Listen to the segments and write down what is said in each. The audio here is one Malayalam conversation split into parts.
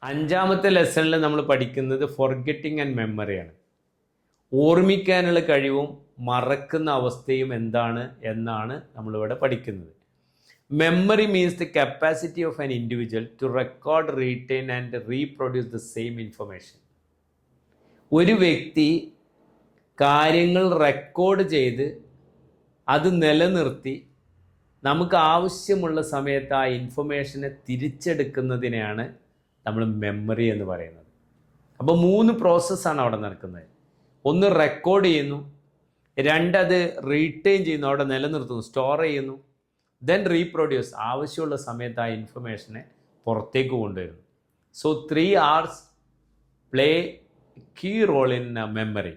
അഞ്ചാമത്തെ ലെസണിൽ നമ്മൾ പഠിക്കുന്നത് ഫോർഗെറ്റിംഗ് ആൻഡ് മെമ്മറിയാണ്. ഓർമ്മിക്കാനുള്ള കഴിവും മറക്കുന്ന അവസ്ഥയും എന്താണ് എന്നാണ് നമ്മളിവിടെ പഠിക്കുന്നത്. Memory means the capacity of an individual to record, retain and reproduce the same information. ഒരു വ്യക്തി കാര്യങ്ങൾ റെക്കോർഡ് ചെയ്ത് അത് നിലനിർത്തി നമുക്ക് ആവശ്യമുള്ള സമയത്ത് ആ ഇൻഫർമേഷനെ തിരിച്ചെടുക്കുന്നതിനെയാണ് നമ്മൾ മെമ്മറി എന്ന് പറയുന്നത്. അപ്പോൾ 3 പ്രോസസ്സാണ് അവിടെ നടക്കുന്നത്. ഒന്ന് റെക്കോർഡ് ചെയ്യുന്നു, രണ്ടത് റീറ്റെയിൻ ചെയ്യുന്നു, അവിടെ നിലനിർത്തുന്നു, സ്റ്റോർ ചെയ്യുന്നു, ദെൻ റീപ്രൊഡ്യൂസ്, ആവശ്യമുള്ള സമയത്ത് ആ ഇൻഫർമേഷനെ പുറത്തേക്ക് കൊണ്ടുവരുന്നു. So 3 R's play key role in memory.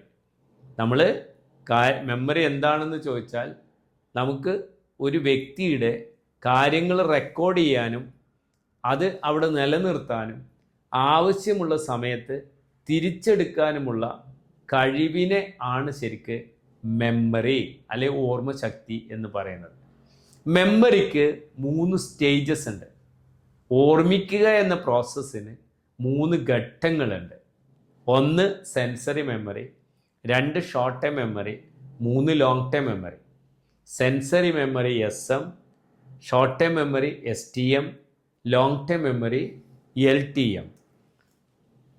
നമ്മൾ മെമ്മറി എന്താണെന്ന് ചോദിച്ചാൽ നമുക്ക് ഒരു വ്യക്തിയുടെ കാര്യങ്ങൾ റെക്കോർഡ് ചെയ്യാനും അത് അവിടെ നിലനിർത്താനും ആവശ്യമുള്ള സമയത്ത് തിരിച്ചെടുക്കാനുമുള്ള കഴിവിനെ ആണ് ശരിക്ക് മെമ്മറി അല്ലെങ്കിൽ ഓർമ്മശക്തി എന്ന് പറയുന്നത്. മെമ്മറിക്ക് 3 സ്റ്റേജസ് ഉണ്ട്. ഓർമ്മിക്കുക എന്ന പ്രോസസ്സിന് 3 ഘട്ടങ്ങളുണ്ട്. 1 sensory memory, 2 short time memory, 3 long time memory. Sensory memory SM, short time memory STM, long time memory LTM.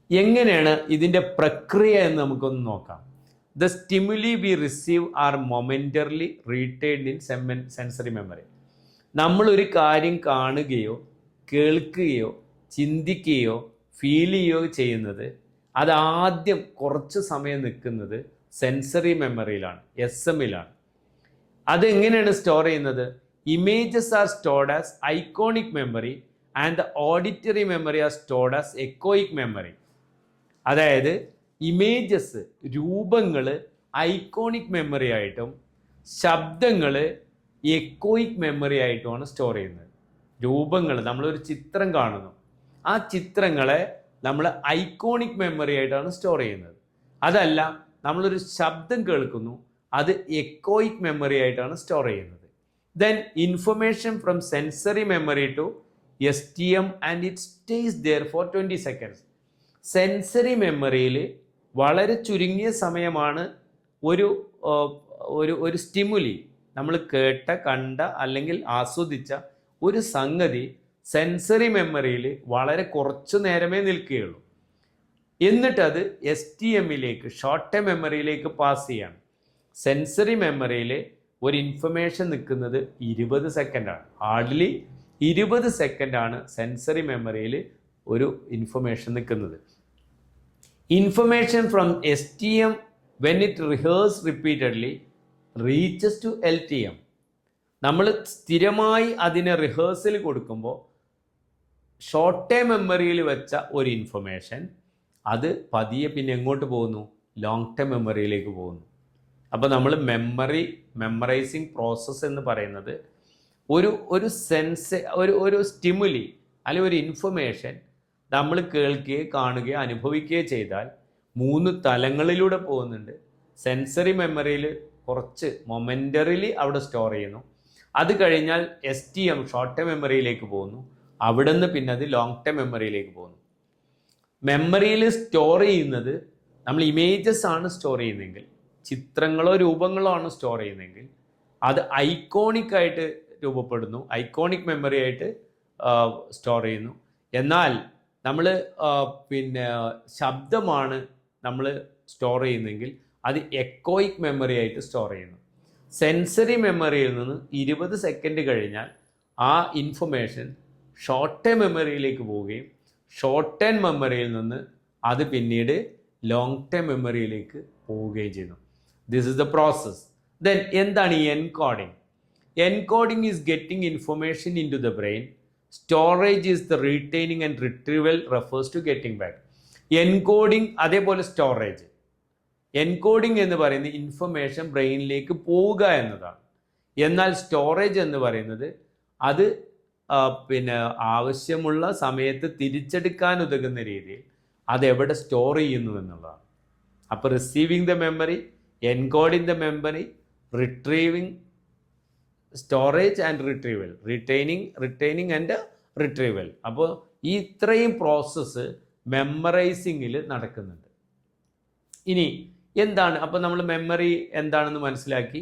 എങ്ങനെയാണ് ഇതിൻ്റെ പ്രക്രിയ എന്ന് നമുക്കൊന്ന് നോക്കാം. The stimuli we receive are momentarily retained in sensory memory. നമ്മളൊരു കാര്യം കാണുകയോ കേൾക്കുകയോ ചിന്തിക്കുകയോ ഫീൽ ചെയ്യുകയോ ചെയ്യുന്നത് അത് ആദ്യം കുറച്ച് സമയം നിൽക്കുന്നത് സെൻസറി മെമ്മറിയിലാണ്, SMലാണ്. അതെങ്ങനെയാണ് സ്റ്റോർ ചെയ്യുന്നത്? Images R stored as iconic memory and the auditory memory R stored as echoic memory. അതായത് ഇമേജസ്, രൂപങ്ങൾ ഐക്കോണിക് മെമ്മറി ആയിട്ടും ശബ്ദങ്ങൾ എക്കോയിക് മെമ്മറി ആയിട്ടുമാണ് സ്റ്റോർ ചെയ്യുന്നത്. രൂപങ്ങൾ, നമ്മളൊരു ചിത്രം കാണുന്നു, ആ ചിത്രങ്ങളെ നമ്മൾ ഐക്കോണിക് മെമ്മറി ആയിട്ടാണ് സ്റ്റോർ ചെയ്യുന്നത്. അതല്ല, നമ്മളൊരു ശബ്ദം കേൾക്കുന്നു, അത് എക്കോയിക് മെമ്മറി ആയിട്ടാണ് സ്റ്റോർ ചെയ്യുന്നത്. Then information from sensory memory to STM and it stays there for 20 seconds. Sensory മെമ്മറിയിൽ വളരെ ചുരുങ്ങിയ സമയമാണ് ഒരു സ്റ്റിമുലി, നമ്മൾ കേട്ട, കണ്ട അല്ലെങ്കിൽ ആസ്വദിച്ച ഒരു സംഗതി സെൻസറി മെമ്മറിയിൽ വളരെ കുറച്ചു നേരമേ നിൽക്കുകയുള്ളൂ. എന്നിട്ടത് STMലേക്ക്, ഷോർട്ട് ടൈം മെമ്മറിയിലേക്ക് പാസ് ചെയ്യാണ്. സെൻസറി മെമ്മറിയിൽ ഒരു ഇൻഫർമേഷൻ നിൽക്കുന്നത് 20 സെക്കൻഡാണ്. ഹാർഡ്ലി 20 സെക്കൻഡാണ് സെൻസറി മെമ്മറിയിൽ ഒരു ഇൻഫർമേഷൻ നിൽക്കുന്നത്. Information from STM when it rehearse repeatedly reaches to LTM. നമ്മൾ സ്ഥിരമായി അതിനെ റിഹേഴ്സൽ കൊടുക്കുമ്പോൾ ഷോർട്ട് ടൈം മെമ്മറിയിൽ വെച്ച ഒരു ഇൻഫർമേഷൻ അത് പതിയെ പിന്നെ എങ്ങോട്ട് പോകുന്നു? ലോങ് ടൈം മെമ്മറിയിലേക്ക് പോകുന്നു. അപ്പോൾ നമ്മൾ മെമ്മറൈസിങ് പ്രോസസ്സ് എന്ന് പറയുന്നത് ഒരു സ്റ്റിമുലി അല്ലെങ്കിൽ ഒരു ഇൻഫർമേഷൻ നമ്മൾ കേൾക്കുകയോ കാണുകയോ അനുഭവിക്കുകയോ ചെയ്താൽ 3 തലങ്ങളിലൂടെ പോകുന്നുണ്ട്. സെൻസറി മെമ്മറിയിൽ കുറച്ച് മൊമെൻ്ററിലി അവിടെ സ്റ്റോർ ചെയ്യുന്നു. അത് കഴിഞ്ഞാൽ STM, ഷോർട്ട് ടൈം മെമ്മറിയിലേക്ക് പോകുന്നു. അവിടെ നിന്ന് പിന്നെ അത് ലോങ് ടൈം മെമ്മറിയിലേക്ക് പോകുന്നു. മെമ്മറിയിൽ സ്റ്റോർ ചെയ്യുന്നത് നമ്മൾ ഇമേജസ് ആണ് സ്റ്റോർ ചെയ്യുന്നതെങ്കിൽ, ചിത്രങ്ങളോ രൂപങ്ങളോ ആണ് സ്റ്റോർ ചെയ്യുന്നതെങ്കിൽ അത് ഐക്കോണിക് ആയിട്ട് രൂപപ്പെടുന്നു, ഐക്കോണിക് മെമ്മറി ആയിട്ട് സ്റ്റോർ ചെയ്യുന്നു. എന്നാൽ നമ്മൾ ശബ്ദമാണ് നമ്മൾ സ്റ്റോർ ചെയ്യുന്നതെങ്കിൽ അത് എക്കോയിക് മെമ്മറി ആയിട്ട് സ്റ്റോർ ചെയ്യുന്നു. സെൻസറി മെമ്മറിയിൽ നിന്ന് 20 സെക്കൻഡ് കഴിഞ്ഞാൽ ആ ഇൻഫർമേഷൻ ഷോർട്ട് ടൈം മെമ്മറിയിലേക്ക് പോവുകയും ഷോർട്ട് ടൈം മെമ്മറിയിൽ നിന്ന് അത് പിന്നീട് ലോങ് ടൈം മെമ്മറിയിലേക്ക് പോവുകയും ചെയ്യുന്നു. This is the process. Then എന്താണ് ഈ encoding? Encoding is getting information into the brain. Storage is the retaining and retrieval refers to getting back. Encoding അതേപോലെ സ്റ്റോറേജ്. എൻകോഡിങ് എന്ന് പറയുന്നത് ഇൻഫർമേഷൻ ബ്രെയിനിലേക്ക് പോവുക എന്നതാണ്. എന്നാൽ സ്റ്റോറേജ് എന്ന് പറയുന്നത് അത് ആവശ്യമുള്ള സമയത്ത് തിരിച്ചെടുക്കാൻ ഉതകുന്ന രീതിയിൽ അതെവിടെ സ്റ്റോർ ചെയ്യുന്നു എന്നുള്ളതാണ്. അപ്പോൾ receiving the memory, encoding the memory, retrieving, storage and retrieval, retaining and retrieval. അപ്പോൾ ഈ ഇത്രയും പ്രോസസ്സ് മെമ്മറൈസിങ്ങിൽ നടക്കുന്നുണ്ട്. ഇനി എന്താണ് അപ്പോൾ നമ്മൾ മെമ്മറി എന്താണെന്ന് മനസ്സിലാക്കി.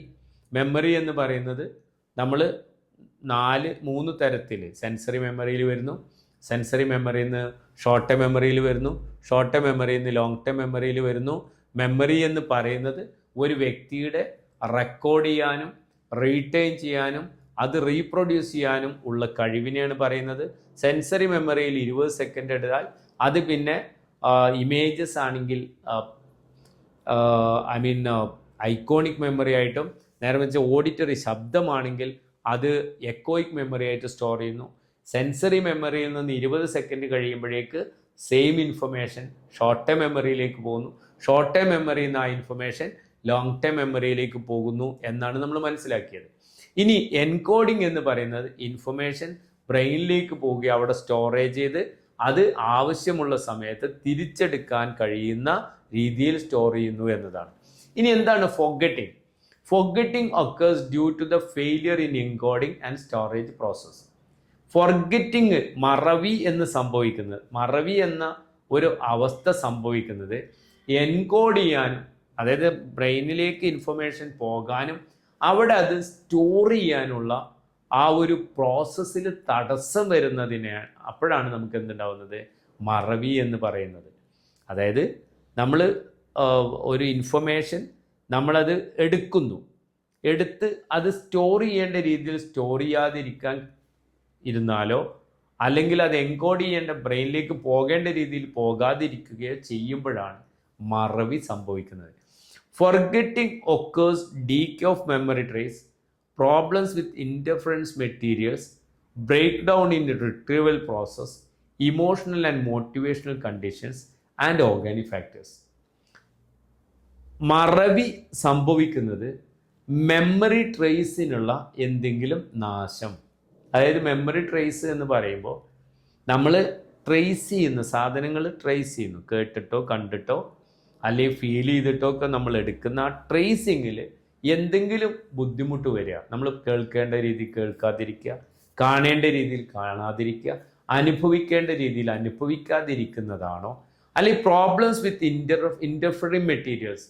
മെമ്മറി എന്ന് പറയുന്നത് നമ്മൾ 3 തരത്തിൽ സെൻസറി മെമ്മറിയിൽ വരുന്നു. സെൻസറി മെമ്മറിയിൽ നിന്ന് ഷോർട്ട് ടൈം മെമ്മറിയിൽ വരുന്നു. ഷോർട്ട് ടൈം മെമ്മറിയിൽ നിന്ന് ലോങ് ടൈം മെമ്മറിയിൽ വരുന്നു. മെമ്മറി എന്ന് പറയുന്നത് ഒരു വ്യക്തിയുടെ റെക്കോർഡ് ചെയ്യാനും റീറ്റെയിൻ ചെയ്യാനും അത് റീപ്രൊഡ്യൂസ് ചെയ്യാനും ഉള്ള കഴിവിനെയാണ് പറയുന്നത്. സെൻസറി മെമ്മറിയിൽ 20 സെക്കൻഡ് എടുത്താൽ അത് പിന്നെ ഇമേജസ് ആണെങ്കിൽ ഐക്കോണിക് മെമ്മറി ആയിട്ടും, നേരെ വെച്ച് ഓഡിറ്ററി ശബ്ദമാണെങ്കിൽ അത് എക്കോയിക് മെമ്മറി ആയിട്ട് സ്റ്റോർ ചെയ്യുന്നു. സെൻസറി മെമ്മറിയിൽ നിന്ന് 20 സെക്കൻഡ് കഴിയുമ്പോഴേക്ക് സെയിം ഇൻഫർമേഷൻ ഷോർട്ട് ടൈം മെമ്മറിയിലേക്ക് പോകുന്നു. ഷോർട്ട് ടൈം മെമ്മറിയിൽ നിന്ന് ആ ഇൻഫർമേഷൻ ലോങ് ടൈം മെമ്മറിയിലേക്ക് പോകുന്നു എന്നാണ് നമ്മൾ മനസ്സിലാക്കിയത്. ഇനി എൻകോഡിംഗ് എന്ന് പറയുന്നത് ഇൻഫർമേഷൻ ബ്രെയിനിലേക്ക് പോവുകയും അവിടെ സ്റ്റോറേജ് ചെയ്ത് അത് ആവശ്യമുള്ള സമയത്ത് തിരിച്ചെടുക്കാൻ കഴിയുന്ന രീതിയിൽ സ്റ്റോർ ചെയ്യുന്നു എന്നതാണ്. ഇനി എന്താണ് forgetting? Forgetting occurs due to the failure in encoding and storage process. Forgetting, മറവി എന്ന് സംഭവിക്കുന്നത്, മറവി എന്ന ഒരു അവസ്ഥ സംഭവിക്കുന്നത് എൻകോഡ് ചെയ്യാനും, അതായത് ബ്രെയിനിലേക്ക് ഇൻഫർമേഷൻ പോകാനും അവിടെ അത് സ്റ്റോർ ചെയ്യാനുള്ള ആ ഒരു പ്രോസസ്സിൽ തടസ്സം വരുന്നതിനെയാണ്, അപ്പോഴാണ് നമുക്ക് എന്തുണ്ടാവുന്നത്, മറവി എന്ന് പറയുന്നത്. അതായത് നമ്മൾ ഒരു ഇൻഫർമേഷൻ നമ്മളത് എടുത്ത് അത് സ്റ്റോർ ചെയ്യേണ്ട രീതിയിൽ സ്റ്റോർ ചെയ്യാതിരിക്കാൻ ഇരുന്നാലോ, അല്ലെങ്കിൽ അത് എൻകോഡ് ചെയ്യേണ്ട ബ്രെയിനിലേക്ക് പോകേണ്ട രീതിയിൽ പോകാതിരിക്കുകയോ ചെയ്യുമ്പോഴാണ് മറവി സംഭവിക്കുന്നത്. Forgetting occurs decay of memory trace, problems with interference materials, breakdown in the retrieval process, emotional and motivational conditions, and organic factors. മറവി സംഭവിക്കുന്നത് മെമ്മറി ട്രേസിനുള്ള എന്തെങ്കിലും നാശം. അതായത് മെമ്മറി ട്രേസ് എന്ന് പറയുമ്പോൾ നമ്മൾ ട്രേസ് ചെയ്യുന്ന സാധനങ്ങൾ ട്രേസ് ചെയ്യുന്നു, കേട്ടിട്ടോ കണ്ടിട്ടോ അല്ലെങ്കിൽ ഫീൽ ചെയ്തിട്ടോ ഒക്കെ നമ്മൾ എടുക്കുന്ന ആ ട്രേസിങ്ങിൽ എന്തെങ്കിലും ബുദ്ധിമുട്ട് വരിക, നമ്മൾ കേൾക്കേണ്ട രീതിയിൽ കേൾക്കാതിരിക്കുക, കാണേണ്ട രീതിയിൽ കാണാതിരിക്കുക, അനുഭവിക്കേണ്ട രീതിയിൽ അനുഭവിക്കാതിരിക്കുന്നതാണോ, അല്ലെങ്കിൽ പ്രോബ്ലംസ് വിത്ത് ഇന്റർഫറിങ് മെറ്റീരിയൽസ്,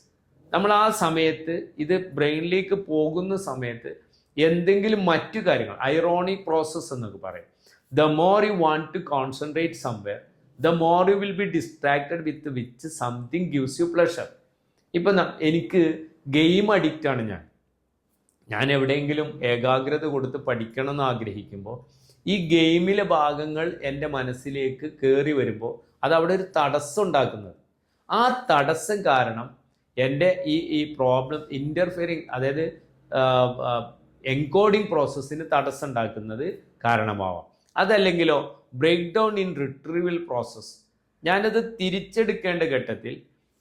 നമ്മൾ ആ സമയത്ത് ഇത് ബ്രെയിനിലേക്ക് പോകുന്ന സമയത്ത് എന്തെങ്കിലും മറ്റു കാര്യങ്ങൾ, ഐറോണിക് പ്രോസസ്സ് എന്നൊക്കെ പറയും. The more you want to concentrate somewhere, the more you will be distracted with which something gives you pleasure. ഇപ്പം എനിക്ക് ഗെയിം അഡിക്റ്റാണ് ഞാൻ എവിടെയെങ്കിലും ഏകാഗ്രത കൊടുത്ത് പഠിക്കണം എന്ന് ആഗ്രഹിക്കുമ്പോൾ ഈ ഗെയിമിലെ ഭാഗങ്ങൾ എൻ്റെ മനസ്സിലേക്ക് കയറി വരുമ്പോൾ അത് അവിടെ ഒരു തടസ്സം ഉണ്ടാക്കുന്നത്. ആ തടസ്സം കാരണം എൻ്റെ ഈ പ്രോബ്ലം ഇൻ്റർഫിയറിങ്, അതായത് എൻകോഡിങ് പ്രോസസ്സിന് തടസ്സം ഉണ്ടാക്കുന്നത് കാരണമാവാം. അതല്ലെങ്കിലോ break down in retrieval process, ഞാനത് തിരിച്ചെടുക്കേണ്ട ഘട്ടത്തിൽ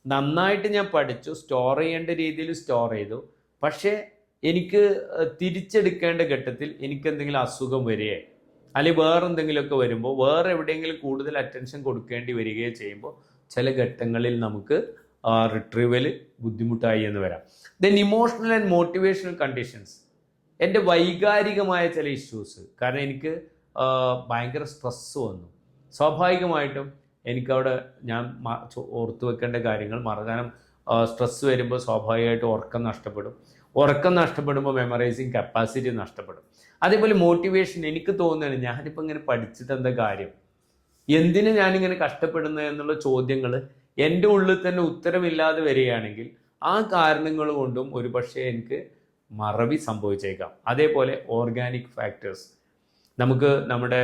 നന്നായിട്ട് ഞാൻ പഠിച്ചു, സ്റ്റോർ ചെയ്യേണ്ട രീതിയിൽ സ്റ്റോർ ചെയ്തു, പക്ഷേ എനിക്ക് തിരിച്ചെടുക്കേണ്ട ഘട്ടത്തിൽ എനിക്ക് എന്തെങ്കിലും അസുഖം വരികയോ അല്ലെങ്കിൽ വേറെ എന്തെങ്കിലുമൊക്കെ വരുമ്പോൾ വേറെ എവിടെയെങ്കിലും കൂടുതൽ അറ്റൻഷൻ കൊടുക്കേണ്ടി വരികയോ ചെയ്യുമ്പോൾ ചില ഘട്ടങ്ങളിൽ നമുക്ക് റിട്രീവൽ ബുദ്ധിമുട്ടായി എന്ന് വരാം. Then emotional and motivational conditions, എൻ്റെ വൈകാരികമായ ചില ഇഷ്യൂസ്, കാരണം എനിക്ക് ഭയങ്കര സ്ട്രെസ്സ് വന്നു, സ്വാഭാവികമായിട്ടും എനിക്കവിടെ ഞാൻ ഓർത്തു വെക്കേണ്ട കാര്യങ്ങൾ മറക്കാനും, സ്ട്രെസ്സ് വരുമ്പോൾ സ്വാഭാവികമായിട്ടും ഉറക്കം നഷ്ടപ്പെടുമ്പോൾ മെമ്മറൈസിങ് കപ്പാസിറ്റി നഷ്ടപ്പെടും. അതേപോലെ മോട്ടിവേഷൻ, എനിക്ക് തോന്നുകയാണ് ഞാനിപ്പോൾ ഇങ്ങനെ പഠിച്ചിട്ട് എന്താ കാര്യം, എന്തിനു ഞാനിങ്ങനെ കഷ്ടപ്പെടുന്നത് എന്നുള്ള ചോദ്യങ്ങൾ എൻ്റെ ഉള്ളിൽ തന്നെ ഉത്തരമില്ലാതെ വരികയാണെങ്കിൽ ആ കാരണങ്ങൾ കൊണ്ടും ഒരു പക്ഷേ എനിക്ക് മറവി സംഭവിച്ചേക്കാം. അതേപോലെ ഓർഗാനിക് ഫാക്ടേഴ്സ്, നമുക്ക് നമ്മുടെ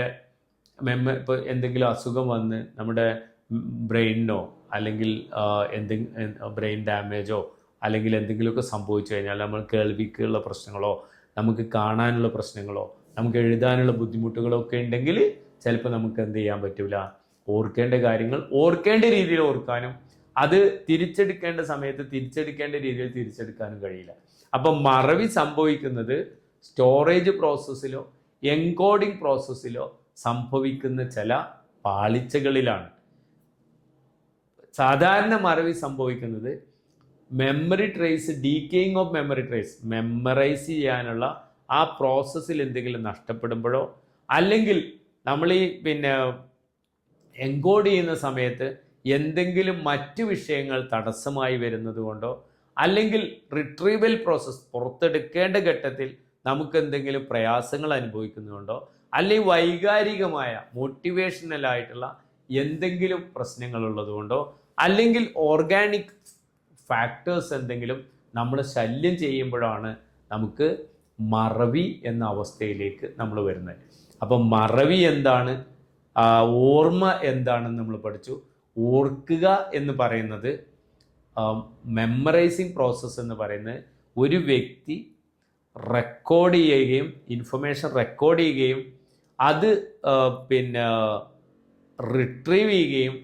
ഇപ്പോൾ എന്തെങ്കിലും അസുഖം വന്ന് നമ്മുടെ ബ്രെയിനിനോ അല്ലെങ്കിൽ ബ്രെയിൻ ഡാമേജോ അല്ലെങ്കിൽ എന്തെങ്കിലുമൊക്കെ സംഭവിച്ചു കഴിഞ്ഞാൽ നമ്മൾ കേൾവിക്കുള്ള പ്രശ്നങ്ങളോ നമുക്ക് കാണാനുള്ള പ്രശ്നങ്ങളോ നമുക്ക് എഴുതാനുള്ള ബുദ്ധിമുട്ടുകളോ ഒക്കെ ഉണ്ടെങ്കിൽ ചിലപ്പോൾ നമുക്ക് എന്ത് ചെയ്യാൻ പറ്റില്ല, ഓർക്കേണ്ട കാര്യങ്ങൾ ഓർക്കേണ്ട രീതിയിൽ ഓർക്കാനും അത് തിരിച്ചെടുക്കേണ്ട സമയത്ത് തിരിച്ചെടുക്കേണ്ട രീതിയിൽ തിരിച്ചെടുക്കാനും കഴിയില്ല. അപ്പം മറവി സംഭവിക്കുന്നത് സ്റ്റോറേജ് പ്രോസസ്സിലോ എൻകോഡിംഗ് പ്രോസസ്സിലോ സംഭവിക്കുന്ന ചില പാളിച്ചകളിലാണ്. സാധാരണ മറവി സംഭവിക്കുന്നത് memory trace, decaying of memory trace, memorise ചെയ്യാനുള്ള ആ പ്രോസസ്സിൽ എന്തെങ്കിലും നഷ്ടപ്പെടുമ്പോഴോ അല്ലെങ്കിൽ നമ്മൾ ഈ എൻകോഡ് ചെയ്യുന്ന സമയത്ത് എന്തെങ്കിലും മറ്റ് വിഷയങ്ങൾ തടസ്സമായി വരുന്നത് കൊണ്ടോ, അല്ലെങ്കിൽ റിട്രീവൽ പ്രോസസ്സ് പുറത്തെടുക്കേണ്ട ഘട്ടത്തിൽ നമുക്ക് എന്തെങ്കിലും പ്രയാസങ്ങൾ അനുഭവിക്കുന്നതുകൊണ്ടോ, അല്ലെങ്കിൽ വൈകാരികമായ മോട്ടിവേഷണലായിട്ടുള്ള എന്തെങ്കിലും പ്രശ്നങ്ങളുള്ളതുകൊണ്ടോ, അല്ലെങ്കിൽ ഓർഗാനിക് ഫാക്ടേഴ്സ് എന്തെങ്കിലും നമ്മൾ ശല്യം ചെയ്യുമ്പോഴാണ് നമുക്ക് മറവി എന്ന അവസ്ഥയിലേക്ക് നമ്മൾ വരുന്നത്. അപ്പം മറവി എന്താണ്, ഓർമ്മ എന്താണെന്ന് നമ്മൾ പഠിച്ചു. ഓർക്കുക എന്ന് പറയുന്നത്, മെമ്മറൈസിങ് പ്രോസസ്സ് എന്ന് പറയുന്നത് ഒരു വ്യക്തി റെക്കോർഡ് ചെയ്യുകയും ഇൻഫർമേഷൻ റെക്കോർഡ് ചെയ്യുകയും അത് പിന്നെ റിട്രീവ് ചെയ്യുകയും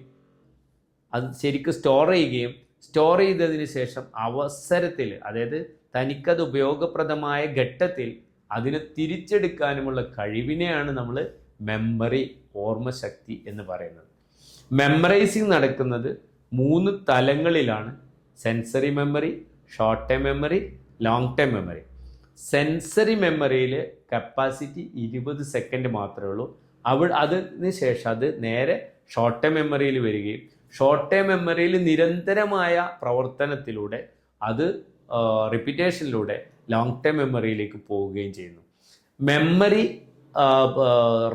അത് ശരിക്കും സ്റ്റോർ ചെയ്തതിന് ശേഷം അവസരത്തിൽ, അതായത് തനിക്കത് ഉപയോഗപ്രദമായ ഘട്ടത്തിൽ അതിനെ തിരിച്ചെടുക്കാനുമുള്ള കഴിവിനെയാണ് നമ്മൾ മെമ്മറി, ഓർമ്മശക്തി എന്ന് പറയുന്നത്. മെമ്മറൈസിങ് നടക്കുന്നത് 3 തലങ്ങളിലാണ്: sensory memory, short time memory, long time memory. Sensory മെമ്മറിയിൽ കപ്പാസിറ്റി 20 സെക്കൻഡ് മാത്രമേ ഉള്ളൂ. അതിന് ശേഷം അത് നേരെ ഷോർട്ട് ടൈം മെമ്മറിയിൽ വരികയും ഷോർട്ട് ടൈം മെമ്മറിയിൽ നിരന്തരമായ പ്രവർത്തനത്തിലൂടെ അത് റിപ്പീറ്റേഷനിലൂടെ ലോങ് ടൈം മെമ്മറിയിലേക്ക് പോവുകയും ചെയ്യുന്നു. മെമ്മറി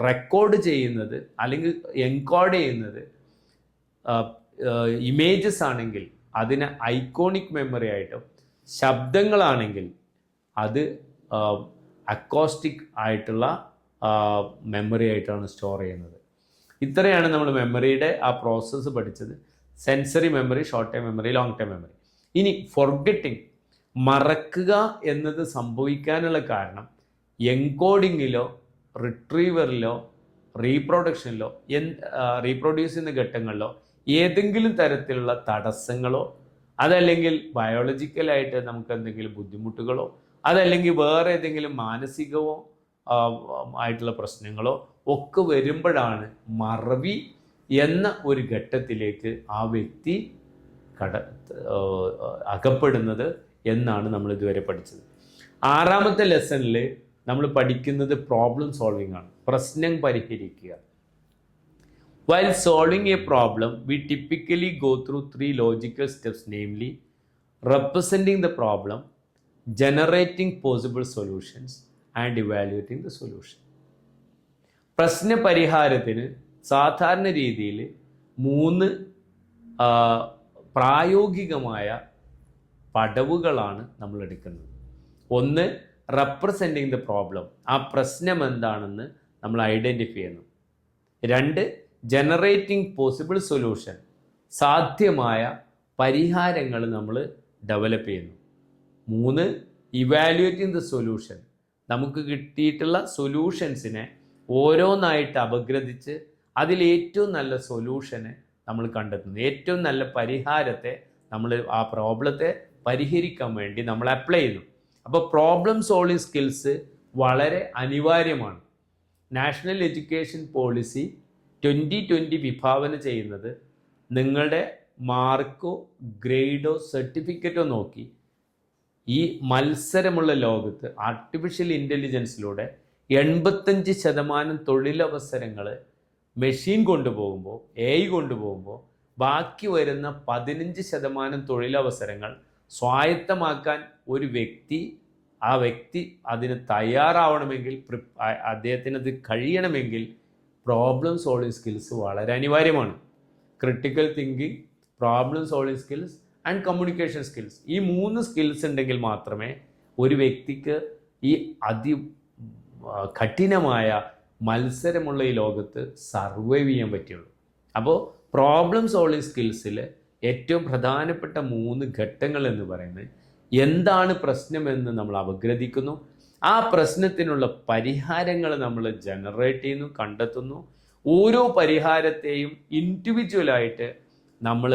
റെക്കോർഡ് ചെയ്യുന്നത് അല്ലെങ്കിൽ എൻകോഡ് ചെയ്യുന്നത് ഇമേജസ് ആണെങ്കിൽ അതിനെ ഐക്കോണിക് മെമ്മറി ആയിട്ടും, ശബ്ദങ്ങളാണെങ്കിൽ അത് അക്കോസ്റ്റിക് ആയിട്ടുള്ള മെമ്മറി ആയിട്ടാണ് സ്റ്റോർ ചെയ്യുന്നത്. ഇത്രയാണ് നമ്മൾ മെമ്മറിയുടെ ആ പ്രോസസ്സ് പഠിച്ചത്: sensory memory, short time memory, long time memory. ഇനി ഫോർഗെറ്റിംഗ്, മറക്കുക എന്നത് സംഭവിക്കാനുള്ള കാരണം എൻകോഡിങ്ങിലോ റിട്രീവറിലോ റീപ്രൊഡക്ഷനിലോ റീപ്രൊഡ്യൂസ് ചെയ്യുന്ന ഘട്ടങ്ങളിലോ ഏതെങ്കിലും തരത്തിലുള്ള തടസ്സങ്ങളോ, അതല്ലെങ്കിൽ ബയോളജിക്കലായിട്ട് നമുക്ക് എന്തെങ്കിലും ബുദ്ധിമുട്ടുകളോ, അതല്ലെങ്കിൽ വേറെ ഏതെങ്കിലും മാനസികമോ ആയിട്ടുള്ള പ്രശ്നങ്ങളോ ഒക്കെ വരുമ്പോഴാണ് മറവി എന്ന ഒരു ഘട്ടത്തിലേക്ക് ആ വ്യക്തി അകപ്പെടുന്നത് എന്നാണ് നമ്മൾ ഇതുവരെ പഠിച്ചത്. 6ാമത്തെ ലെസണിൽ നമ്മൾ പഠിക്കുന്നത് പ്രോബ്ലം സോൾവിംഗ് ആണ്, പ്രശ്നം പരിഹരിക്കുക. While solving a problem, we typically go through 3 logical steps, namely representing the problem, generating possible solutions, and evaluating the solution. പ്രശ്ന പരിഹാരത്തിന് സാധാരണ രീതിയിൽ 3 പ്രായോഗികമായ പടവുകളാണ് നമ്മൾ എടുക്കുന്നത്. ഒന്ന്, റെപ്രസെൻറ്റിങ് ദ പ്രോബ്ലം, ആ പ്രശ്നം എന്താണെന്ന് നമ്മൾ ഐഡൻറ്റിഫൈ ചെയ്യുന്നു. 2, ജനറേറ്റിംഗ് പോസിബിൾ സൊല്യൂഷൻ, സാധ്യമായ പരിഹാരങ്ങൾ നമ്മൾ ഡെവലപ്പ് ചെയ്യുന്നു. 3, ഇവാലുവേറ്റിംഗ് ദ സൊല്യൂഷൻ, നമുക്ക് കിട്ടിയിട്ടുള്ള സൊല്യൂഷൻസിനെ ഓരോന്നായിട്ട് അപഗ്രഥിച്ച് അതിലേറ്റവും നല്ല സൊല്യൂഷനെ നമ്മൾ കണ്ടെത്തുന്നു. ഏറ്റവും നല്ല പരിഹാരത്തെ നമ്മൾ ആ പ്രോബ്ലത്തെ പരിഹരിക്കാൻ വേണ്ടി നമ്മൾ അപ്ലൈ ചെയ്യുന്നു. അപ്പോൾ പ്രോബ്ലം സോൾവിങ് സ്കിൽസ് വളരെ അനിവാര്യമാണ്. നാഷണൽ എഡ്യൂക്കേഷൻ പോളിസി 2020 വിഭാവന ചെയ്യുന്നത് നിങ്ങളുടെ മാർക്കോ ഗ്രേഡോ സർട്ടിഫിക്കറ്റോ നോക്കി ഈ മത്സരമുള്ള ലോകത്ത് ആർട്ടിഫിഷ്യൽ ഇൻ്റലിജൻസിലൂടെ 85% തൊഴിലവസരങ്ങൾ മെഷീൻ കൊണ്ടുപോകുമ്പോൾ, AI കൊണ്ടുപോകുമ്പോൾ, ബാക്കി വരുന്ന 15% തൊഴിലവസരങ്ങൾ സ്വായത്തമാക്കാൻ ആ വ്യക്തി അതിന് തയ്യാറാവണമെങ്കിൽ, അദ്ദേഹത്തിനത് കഴിയണമെങ്കിൽ പ്രോബ്ലം സോൾവിങ് സ്കിൽസ് വളരെ അനിവാര്യമാണ്. Critical thinking, problem solving skills and communication skills, ഈ 3 സ്കിൽസ് ഉണ്ടെങ്കിൽ മാത്രമേ ഒരു വ്യക്തിക്ക് ഈ കഠിനമായ മത്സരമുള്ള ഈ ലോകത്ത് സർവൈവ് ചെയ്യാൻ പറ്റുള്ളൂ. അപ്പോൾ പ്രോബ്ലം സോൾവിങ് സ്കിൽസിൽ ഏറ്റവും പ്രധാനപ്പെട്ട 3 ഘട്ടങ്ങൾ എന്ന് പറയുന്നത് എന്താണ് പ്രശ്നമെന്ന് നമ്മൾ അപഗ്രഥിക്കുന്നു, ആ പ്രശ്നത്തിനുള്ള പരിഹാരങ്ങൾ നമ്മൾ ജനറേറ്റ് ചെയ്യുന്നു, കണ്ടെത്തുന്നു. ഓരോ പരിഹാരത്തെയും ഇൻഡിവിജ്വലായിട്ട് നമ്മൾ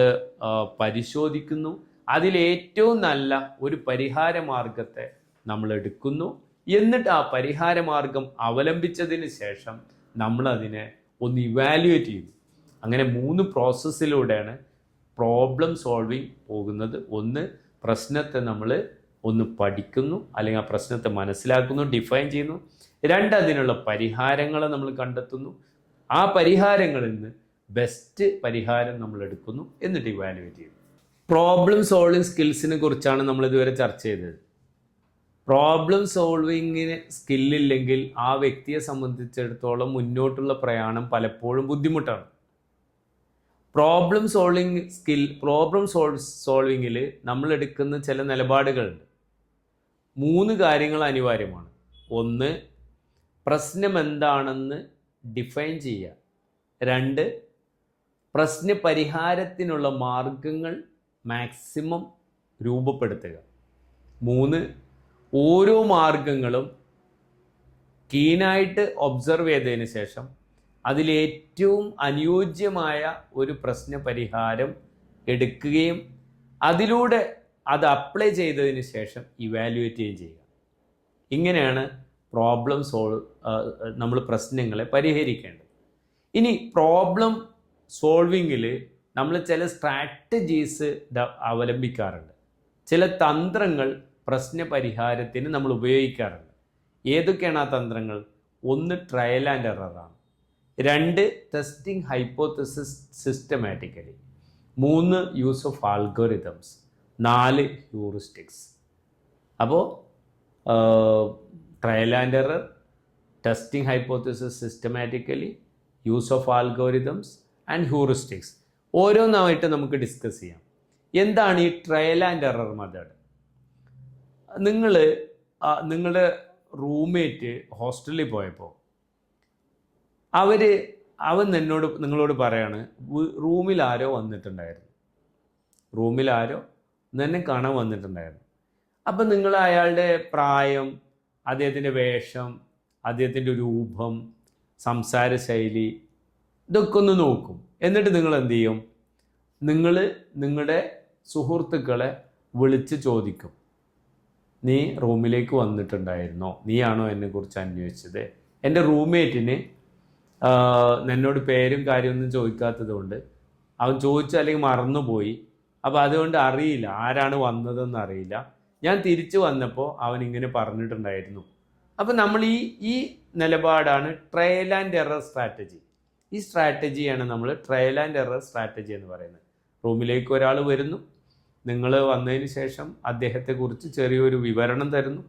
പരിശോധിക്കുന്നു. അതിലേറ്റവും നല്ല ഒരു പരിഹാര മാർഗത്തെ നമ്മൾ എടുക്കുന്നു. എന്നിട്ട് ആ പരിഹാര മാർഗം അവലംബിച്ചതിന് ശേഷം നമ്മളതിനെ ഒന്ന് ഇവാലുവേറ്റ് ചെയ്യുന്നു. അങ്ങനെ 3 പ്രോസസ്സിലൂടെയാണ് പ്രോബ്ലം സോൾവിങ് പോകുന്നത്. ഒന്ന്, പ്രശ്നത്തെ നമ്മൾ ഒന്ന് പഠിക്കുന്നു, അല്ലെങ്കിൽ ആ പ്രശ്നത്തെ മനസ്സിലാക്കുന്നു, ഡിഫൈൻ ചെയ്യുന്നു. 2, അതിനുള്ള പരിഹാരങ്ങൾ നമ്മൾ കണ്ടെത്തുന്നു. ആ പരിഹാരങ്ങളിൽ നിന്ന് ബെസ്റ്റ് പരിഹാരം നമ്മൾ എടുക്കുന്നു, എന്നിട്ട് ഇവാലുവേറ്റ് ചെയ്യുന്നു. പ്രോബ്ലം സോൾവിങ് സ്കിൽസിനെ കുറിച്ചാണ് നമ്മൾ ഇതുവരെ ചർച്ച ചെയ്തത്. പ്രോബ്ലം സോൾവിങ്ങിന് സ്കില്ലില്ലെങ്കിൽ ആ വ്യക്തിയെ സംബന്ധിച്ചിടത്തോളം മുന്നോട്ടുള്ള പ്രയാണം പലപ്പോഴും ബുദ്ധിമുട്ടാണ്. പ്രോബ്ലം സോൾവിങ്ങിൽ നമ്മൾ എടുക്കുന്ന ചില നിലപാടുകളുണ്ട്. 3 കാര്യങ്ങൾ അനിവാര്യമാണ്. 1, പ്രശ്നം എന്താണെന്ന് ഡിഫൈൻ ചെയ്യുക. 2, പ്രശ്ന പരിഹാരത്തിനുള്ള മാർഗങ്ങൾ മാക്സിമം രൂപപ്പെടുത്തുക. 3, ഓരോ മാർഗങ്ങളും കീനായിട്ട് ഒബ്സർവ് ചെയ്തതിന് ശേഷം അതിലേറ്റവും അനുയോജ്യമായ ഒരു പ്രശ്ന പരിഹാരം എടുക്കുകയും അതിലൂടെ അത് അപ്ലൈ ചെയ്തതിന് ശേഷം ഇവാലുവേറ്റ് ചെയ്യുകയും ചെയ്യുക. ഇങ്ങനെയാണ് നമ്മൾ പ്രശ്നങ്ങളെ പരിഹരിക്കേണ്ടത്. ഇനി പ്രോബ്ലം സോൾവിങ്ങിൽ നമ്മൾ ചില സ്ട്രാറ്റജീസ് അവലംബിക്കാറുണ്ട്. ചില തന്ത്രങ്ങൾ പ്രശ്ന പരിഹാരത്തിന് നമ്മൾ ഉപയോഗിക്കാറുണ്ട്. ഏതൊക്കെയാണ് ആ തന്ത്രങ്ങൾ? 1, ട്രയൽ ആൻഡ് എററാണ്. 2, testing hypothesis systematically. 3, use of algorithms. 4, heuristics. അപ്പോൾ trial and error, testing hypothesis systematically, use of algorithms and heuristics. ഓരോന്നായിട്ട് നമുക്ക് ഡിസ്കസ് ചെയ്യാം. എന്താണ് ഈ ട്രയൽ ആൻഡ് എറർ മെത്തേഡ്? നിങ്ങളുടെ റൂംമേറ്റ് ഹോസ്റ്റലിൽ പോയപ്പോൾ അവൻ നിങ്ങളോട് പറയാണ്, റൂമിൽ ആരോ നിന്നെ കാണാൻ വന്നിട്ടുണ്ടായിരുന്നു. അപ്പം നിങ്ങൾ അയാളുടെ പ്രായം, അദ്ദേഹത്തിൻ്റെ വേഷം, അദ്ദേഹത്തിൻ്റെ രൂപം, സംസാര ശൈലി, ഇതൊക്കെ ഒന്ന് നോക്കും. എന്നിട്ട് നിങ്ങൾ എന്ത് ചെയ്യും? നിങ്ങളുടെ സുഹൃത്തുക്കളെ വിളിച്ച് ചോദിക്കും, നീ റൂമിലേക്ക് വന്നിട്ടുണ്ടായിരുന്നോ? നീയാണോ എന്നെക്കുറിച്ച് അന്വേഷിച്ചത്? എൻ്റെ റൂംമേറ്റിന് എന്നോട് പേരും കാര്യമൊന്നും ചോദിക്കാത്തത് കൊണ്ട് അവൻ ചോദിച്ചു അല്ലെങ്കിൽ മറന്നുപോയി. അപ്പോൾ അതുകൊണ്ട് അറിയില്ല, ആരാണ് വന്നതെന്ന് അറിയില്ല. ഞാൻ തിരിച്ചു വന്നപ്പോൾ അവൻ ഇങ്ങനെ പറഞ്ഞിട്ടുണ്ടായിരുന്നു. അപ്പോൾ നമ്മൾ ഈ നിലപാടാണ് ട്രയൽ ആൻഡ് എറർ സ്ട്രാറ്റജി. ഈ സ്ട്രാറ്റജിയാണ് നമ്മൾ ട്രയൽ ആൻഡ് എറർ സ്ട്രാറ്റജി എന്ന് പറയുന്നത്. റൂമിലേക്ക് ഒരാൾ വരുന്നു, നിങ്ങൾ വന്നതിന് ശേഷം അദ്ദേഹത്തെക്കുറിച്ച് ചെറിയൊരു വിവരണം തരുന്നു.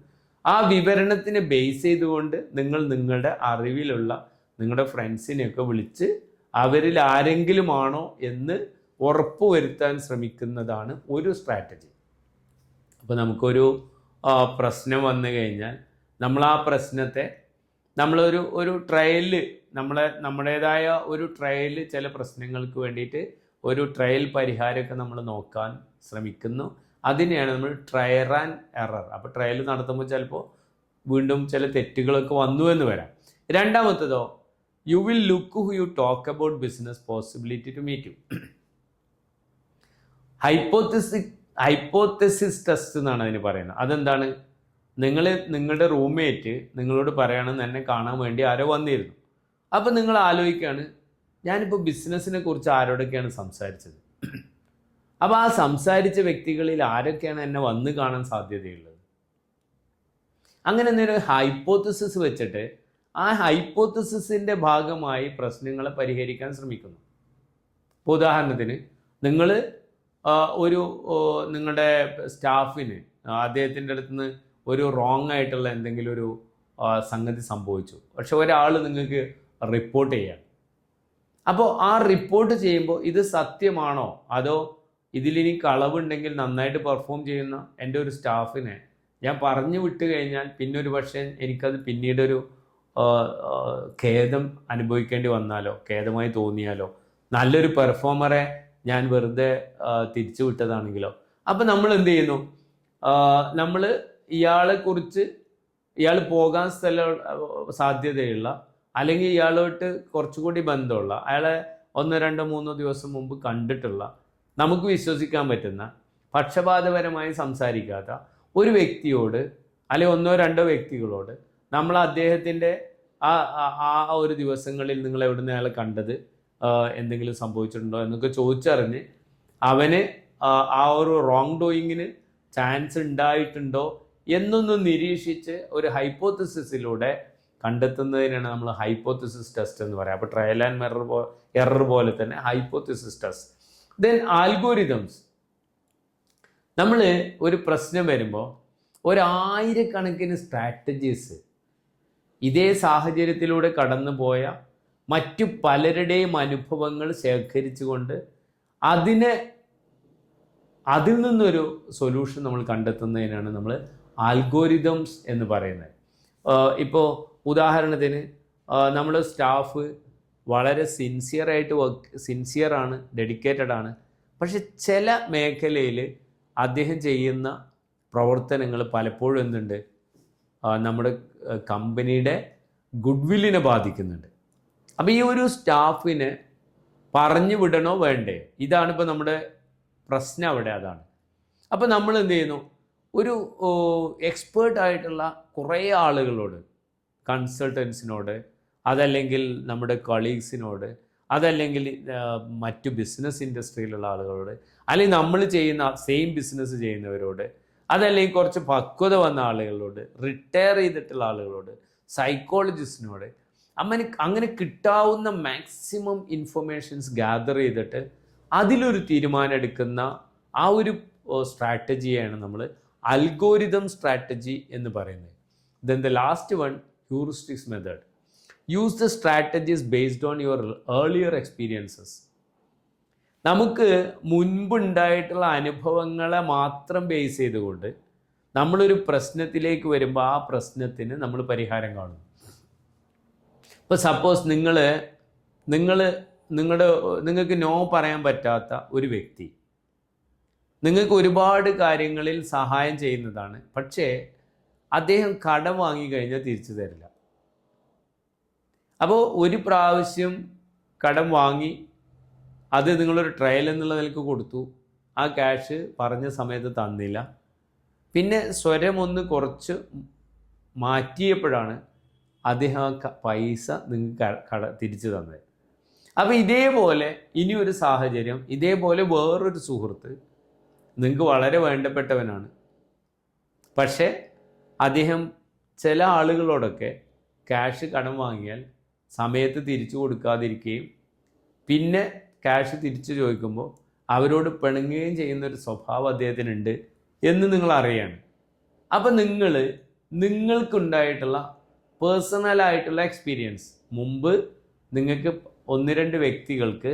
ആ വിവരണത്തിനെ ബേസ് ചെയ്തുകൊണ്ട് നിങ്ങളുടെ അറിവിലുള്ള നിങ്ങളുടെ ഫ്രണ്ട്സിനെയൊക്കെ വിളിച്ച് അവരിൽ ആരെങ്കിലും ആണോ എന്ന് ഉറപ്പുവരുത്താൻ ശ്രമിക്കുന്നതാണ് ഒരു സ്ട്രാറ്റജി. അപ്പോൾ നമുക്കൊരു പ്രശ്നം വന്നു കഴിഞ്ഞാൽ നമ്മൾ ആ പ്രശ്നത്തെ ഒരു ട്രയലിൽ നമ്മുടേതായ ഒരു ട്രയൽ, ചില പ്രശ്നങ്ങൾക്ക് വേണ്ടിയിട്ട് ഒരു ട്രയൽ പരിഹാരമൊക്കെ നമ്മൾ നോക്കാൻ ശ്രമിക്കുന്നു. അതിനെയാണ് നമ്മൾ ട്രയൽ ആൻഡ് എറർ. അപ്പോൾ ട്രയൽ നടത്തുമ്പോൾ ചിലപ്പോൾ വീണ്ടും ചില തെറ്റുകളൊക്കെ വന്നു എന്ന് വരാം. രണ്ടാമത്തേതോ, you will look who you talk about business possibility to meet you. Hypothesis test എന്നാണ് അതിന് പറയുന്നത്. അതെന്താണ്? നിങ്ങളുടെ റൂംമേറ്റ് നിങ്ങളോട് പറയുകയാണെന്ന് എന്നെ കാണാൻ വേണ്ടി ആരോ വന്നിരുന്നു. അപ്പം നിങ്ങൾ ആലോചിക്കുകയാണ്, ഞാനിപ്പോൾ ബിസിനസ്സിനെ കുറിച്ച് ആരോടൊക്കെയാണ് സംസാരിച്ചത്? അപ്പോൾ ആ സംസാരിച്ച വ്യക്തികളിൽ ആരൊക്കെയാണ് എന്നെ വന്ന് കാണാൻ സാധ്യതയുള്ളത്? അങ്ങനെ എന്തെങ്കിലും ഹൈപ്പോത്തസിസ് വെച്ചിട്ട് ആ ഹൈപ്പോത്തസിസിൻ്റെ ഭാഗമായി പ്രശ്നങ്ങളെ പരിഹരിക്കാൻ ശ്രമിക്കുന്നു. ഇപ്പോൾ ഉദാഹരണത്തിന് നിങ്ങളുടെ സ്റ്റാഫിന് അദ്ദേഹത്തിൻ്റെ അടുത്ത് നിന്ന് ഒരു റോങ് ആയിട്ടുള്ള എന്തെങ്കിലും ഒരു സംഗതി സംഭവിച്ചു, പക്ഷെ ഒരാൾ നിങ്ങൾക്ക് റിപ്പോർട്ട് ചെയ്യാം. അപ്പോൾ ആ റിപ്പോർട്ട് ചെയ്യുമ്പോൾ ഇത് സത്യമാണോ, അതോ ഇതിലിനി കളവുണ്ടെങ്കിൽ നന്നായിട്ട് പെർഫോം ചെയ്യുന്ന എൻ്റെ ഒരു സ്റ്റാഫിനെ ഞാൻ പറഞ്ഞു വിട്ട് കഴിഞ്ഞാൽ പിന്നെ ഒരു പക്ഷേ എനിക്കത് പിന്നീടൊരു ഖേദം അനുഭവിക്കേണ്ടി വന്നാലോ, ഖേദമായി തോന്നിയാലോ, നല്ലൊരു പെർഫോമറെ ഞാൻ വെറുതെ തിരിച്ചു വിട്ടതാണെങ്കിലോ? അപ്പം നമ്മൾ എന്ത് ചെയ്യുന്നു? നമ്മൾ ഇയാൾ പോകാൻ സാധ്യതയുള്ള, അല്ലെങ്കിൽ ഇയാളോട്ട് കുറച്ചുകൂടി ബന്ധമുള്ള, അയാളെ 1, 2, 3 ദിവസം മുമ്പ് കണ്ടിട്ടുള്ള, നമുക്ക് വിശ്വസിക്കാൻ പറ്റുന്ന, പക്ഷപാതപരമായി സംസാരിക്കാത്ത ഒരു വ്യക്തിയോട്, അല്ലെങ്കിൽ 1, 2 വ്യക്തികളോട് നമ്മൾ അദ്ദേഹത്തിൻ്റെ ആ ഒരു ദിവസങ്ങളിൽ നിങ്ങൾ എവിടുന്ന് അയാളെ കണ്ടത്, എന്തെങ്കിലും സംഭവിച്ചിട്ടുണ്ടോ എന്നൊക്കെ ചോദിച്ചറിഞ്ഞ് അവന് ആ ഒരു റോങ് ഡൂയിങ്ങിന് ചാൻസ് ഉണ്ടായിട്ടുണ്ടോ എന്നൊന്ന് നിരീക്ഷിച്ച് ഒരു ഹൈപ്പോത്തസിസിലൂടെ കണ്ടെത്തുന്നതിനാണ് നമ്മൾ ഹൈപ്പോത്തിസിസ് ടെസ്റ്റ് എന്ന് പറയുക. അപ്പോൾ ട്രയൽ ആൻഡ് എറർ പോലെ തന്നെ ഹൈപ്പോത്തിസിസ് ടെസ്റ്റ്. Then algorithms. നമ്മൾ ഒരു പ്രശ്നം വരുമ്പോൾ 1000കണക്കിന് സ്ട്രാറ്റജീസ് ഇതേ സാഹചര്യത്തിലൂടെ കടന്നു പോയ മറ്റു പലരുടെയും അനുഭവങ്ങൾ ശേഖരിച്ചുകൊണ്ട് അതിൽ നിന്നൊരു സൊല്യൂഷൻ നമ്മൾ കണ്ടെത്തുന്നതിനാണ് നമ്മൾ ആൽഗോരിതംസ് എന്ന് പറയുന്നത്. ഇപ്പോൾ ഉദാഹരണത്തിന് നമ്മുടെ സ്റ്റാഫ് വളരെ സിൻസിയറാണ്, ഡെഡിക്കേറ്റഡ് ആണ്. പക്ഷെ ചില മേഖലയിൽ അദ്ദേഹം ചെയ്യുന്ന പ്രവർത്തനങ്ങൾ പലപ്പോഴും എന്തുണ്ട്, നമ്മുടെ കമ്പനിയുടെ ഗുഡ്വില്ലിനെ ബാധിക്കുന്നുണ്ട്. അപ്പോൾ ഈ ഒരു സ്റ്റാഫിനെ പറഞ്ഞു വിടണോ വേണ്ടേ, ഇതാണിപ്പോൾ നമ്മുടെ പ്രശ്നം അവിടെ. അതാണ്. അപ്പോൾ നമ്മൾ എന്ത് ചെയ്യുന്നു, ഒരു എക്സ്പേർട്ടായിട്ടുള്ള കുറേ ആളുകളോട്, കൺസൾട്ടൻസിനോട്, അതല്ലെങ്കിൽ നമ്മുടെ കൊളീഗ്സിനോട്, അതല്ലെങ്കിൽ മറ്റു ബിസിനസ് ഇൻഡസ്ട്രിയിലുള്ള ആളുകളോട്, അല്ലെങ്കിൽ നമ്മൾ ചെയ്യുന്ന സെയിം ബിസിനസ് ചെയ്യുന്നവരോട്, അതല്ലെങ്കിൽ കുറച്ച് പക്വത വന്ന ആളുകളോട്, റിട്ടയർ ചെയ്തിട്ടുള്ള ആളുകളോട്, സൈക്കോളജിസ്റ്റിനോട്, അങ്ങനെ കിട്ടാവുന്ന മാക്സിമം ഇൻഫർമേഷൻസ് ഗ്യാദർ ചെയ്തിട്ട് അതിലൊരു തീരുമാനം എടുക്കുന്ന ആ ഒരു സ്ട്രാറ്റജിയാണ് നമ്മൾ അൽഗോരിതം സ്ട്രാറ്റജി എന്ന് പറയുന്നത്. Then the last one, heuristics method. Use the strategies based on your earlier experiences. നമുക്ക് മുൻപുണ്ടായിട്ടുള്ള അനുഭവങ്ങളെ മാത്രം ബേസ് ചെയ്തുകൊണ്ട് നമ്മളൊരു പ്രശ്നത്തിലേക്ക് വരുമ്പോൾ ആ പ്രശ്നത്തിന് നമ്മൾ പരിഹാരം കാണുന്നു. ഇപ്പോൾ സപ്പോസ് നിങ്ങൾക്ക് നോ പറയാൻ പറ്റാത്ത ഒരു വ്യക്തി നിങ്ങൾക്ക് ഒരുപാട് കാര്യങ്ങളിൽ സഹായം ചെയ്യുന്നതാണ്. പക്ഷേ അദ്ദേഹം കടം വാങ്ങിക്കഴിഞ്ഞാൽ തിരിച്ചു തരില്ല. അപ്പോൾ ഒരു പ്രാവശ്യം കടം വാങ്ങി, അത് നിങ്ങളൊരു ട്രയൽ എന്നുള്ള നിലക്ക് കൊടുത്തു, ആ ക്യാഷ് പറഞ്ഞ സമയത്ത് തന്നില്ല, പിന്നെ സ്വരം ഒന്ന് കുറച്ച് മാറ്റിയപ്പോഴാണ് അദ്ദേഹം ആ പൈസ നിങ്ങൾക്ക് തിരിച്ചു തന്നത്. അപ്പോൾ ഇതേപോലെ ഇനിയൊരു സാഹചര്യം, ഇതേപോലെ വേറൊരു സുഹൃത്ത് നിങ്ങൾക്ക് വളരെ വേണ്ടപ്പെട്ടവനാണ്, പക്ഷേ അദ്ദേഹം ചില ആളുകളോടൊക്കെ ക്യാഷ് കടം വാങ്ങിയാൽ സമയത്ത് തിരിച്ചു കൊടുക്കാതിരിക്കുകയും പിന്നെ ക്യാഷ് തിരിച്ചു ചോദിക്കുമ്പോൾ അവരോട് പിണങ്ങുകയും ചെയ്യുന്നൊരു സ്വഭാവം അദ്ദേഹത്തിനുണ്ട് എന്ന് നിങ്ങൾ അറിയാണ്. അപ്പം നിങ്ങൾക്കുണ്ടായിട്ടുള്ള പേഴ്സണലായിട്ടുള്ള എക്സ്പീരിയൻസ്, മുമ്പ് നിങ്ങൾക്ക് 1-2 വ്യക്തികൾക്ക്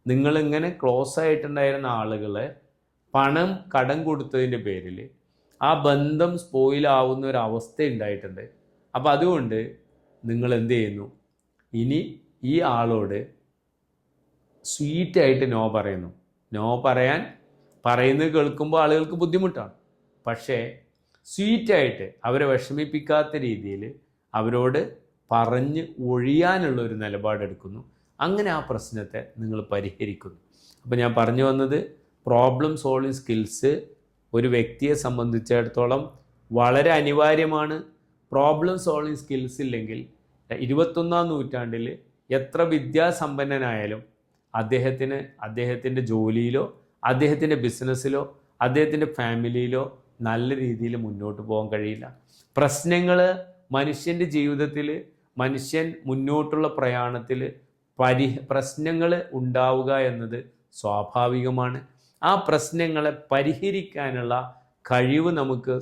നിങ്ങളിങ്ങനെ ക്ലോസ് ആയിട്ടുണ്ടായിരുന്ന ആളുകളെ പണം കടം കൊടുത്തതിൻ്റെ പേരിൽ ആ ബന്ധം സ്പോയിലാവുന്ന ഒരു അവസ്ഥ ഉണ്ടായിട്ടുണ്ട്. അപ്പോൾ അതുകൊണ്ട് നിങ്ങൾ എന്ത് ചെയ്യുന്നു, ഇനി ഈ ആളോട് സ്വീറ്റായിട്ട് നോ പറയുന്നു. നോ പറയുന്നത് കേൾക്കുമ്പോൾ ആളുകൾക്ക് ബുദ്ധിമുട്ടാണ്, പക്ഷേ സ്വീറ്റായിട്ട് അവരെ വിഷമിപ്പിക്കാത്ത രീതിയിൽ അവരോട് പറഞ്ഞ് ഒഴിയാനുള്ള ഒരു നിലപാടെടുക്കുന്നു. അങ്ങനെ ആ പ്രശ്നത്തെ നിങ്ങൾ പരിഹരിക്കുന്നു. അപ്പോൾ ഞാൻ പറഞ്ഞു വന്നത്, പ്രോബ്ലം സോൾവിങ് സ്കിൽസ് ഒരു വ്യക്തിയെ സംബന്ധിച്ചിടത്തോളം വളരെ അനിവാര്യമാണ്. പ്രോബ്ലം സോൾവിങ് സ്കിൽസ് ഇല്ലെങ്കിൽ 21ാം നൂറ്റാണ്ടിൽ എത്ര വിദ്യാസമ്പന്നനായാലും അദ്ദേഹത്തിൻ്റെ ജോലിയിലോ അദ്ദേഹത്തിൻ്റെ ബിസിനസ്സിലോ അദ്ദേഹത്തിൻ്റെ ഫാമിലിയിലോ നല്ല രീതിയിൽ മുന്നോട്ട് പോകാൻ കഴിയില്ല. പ്രശ്നങ്ങൾ മനുഷ്യൻ്റെ ജീവിതത്തിൽ, മനുഷ്യൻ മുന്നോട്ടുള്ള പ്രയാണത്തിൽ പ്രശ്നങ്ങൾ ഉണ്ടാവുക എന്നത് സ്വാഭാവികമാണ്. ആ പ്രശ്നങ്ങളെ പരിഹരിക്കാനുള്ള കഴിവ് നമുക്ക്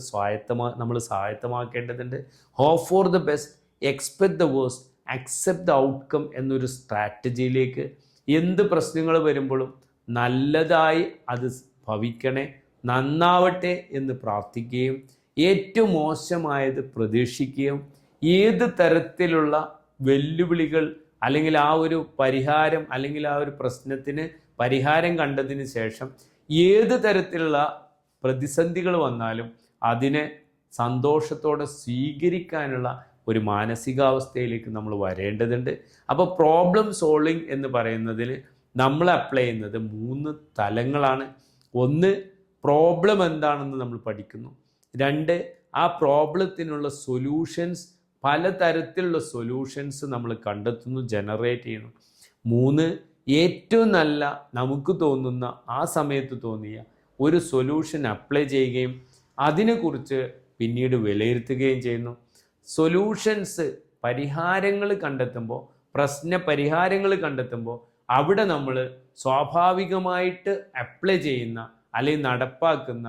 നമ്മൾ സ്വായത്തമാക്കേണ്ടതുണ്ട്. Hope for the best, expect the worst, accept the outcome എന്നൊരു സ്ട്രാറ്റജിയിലേക്ക് എന്ത് പ്രശ്നങ്ങൾ വരുമ്പോഴും നല്ലതായി അത് ഭവിക്കണേ, നന്നാവട്ടെ എന്ന് പ്രാർത്ഥിക്കുകയും ഏറ്റവും മോശമായത് പ്രതീക്ഷിക്കുകയും ഏത് തരത്തിലുള്ള വെല്ലുവിളികൾ അല്ലെങ്കിൽ ആ ഒരു പരിഹാരം അല്ലെങ്കിൽ ആ ഒരു പ്രശ്നത്തിന് പരിഹാരം കണ്ടതിന് ശേഷം ഏത് തരത്തിലുള്ള പ്രതിസന്ധികൾ വന്നാലും അതിനെ സന്തോഷത്തോടെ സ്വീകരിക്കാനുള്ള ഒരു മാനസികാവസ്ഥയിലേക്ക് നമ്മൾ വരേണ്ടതുണ്ട്. അപ്പോൾ പ്രോബ്ലം സോൾവിങ് എന്ന് പറയുന്നതിൽ നമ്മൾ അപ്ലൈ ചെയ്യുന്നത് 3 തലങ്ങളാണ്. 1, പ്രോബ്ലം എന്താണെന്ന് നമ്മൾ പഠിക്കുന്നു. 2, ആ പ്രോബ്ലത്തിനുള്ള സൊല്യൂഷൻസ്, പലതരത്തിലുള്ള സൊല്യൂഷൻസ് നമ്മൾ കണ്ടെത്തുന്നു, ജനറേറ്റ് ചെയ്യുന്നു. 3, ഏറ്റവും നല്ല നമുക്ക് തോന്നുന്ന ആ സമയത്ത് തോന്നിയ ഒരു സൊല്യൂഷൻ അപ്ലൈ ചെയ്യുകയും അതിനെക്കുറിച്ച് പിന്നീട് വിലയിരുത്തുകയും ചെയ്യുന്നു. സൊല്യൂഷൻസ് പരിഹാരങ്ങൾ കണ്ടെത്തുമ്പോൾ, പ്രശ്ന പരിഹാരങ്ങൾ കണ്ടെത്തുമ്പോൾ അവിടെ നമ്മൾ സ്വാഭാവികമായിട്ട് അപ്ലൈ ചെയ്യുന്ന അല്ലെങ്കിൽ നടപ്പാക്കുന്ന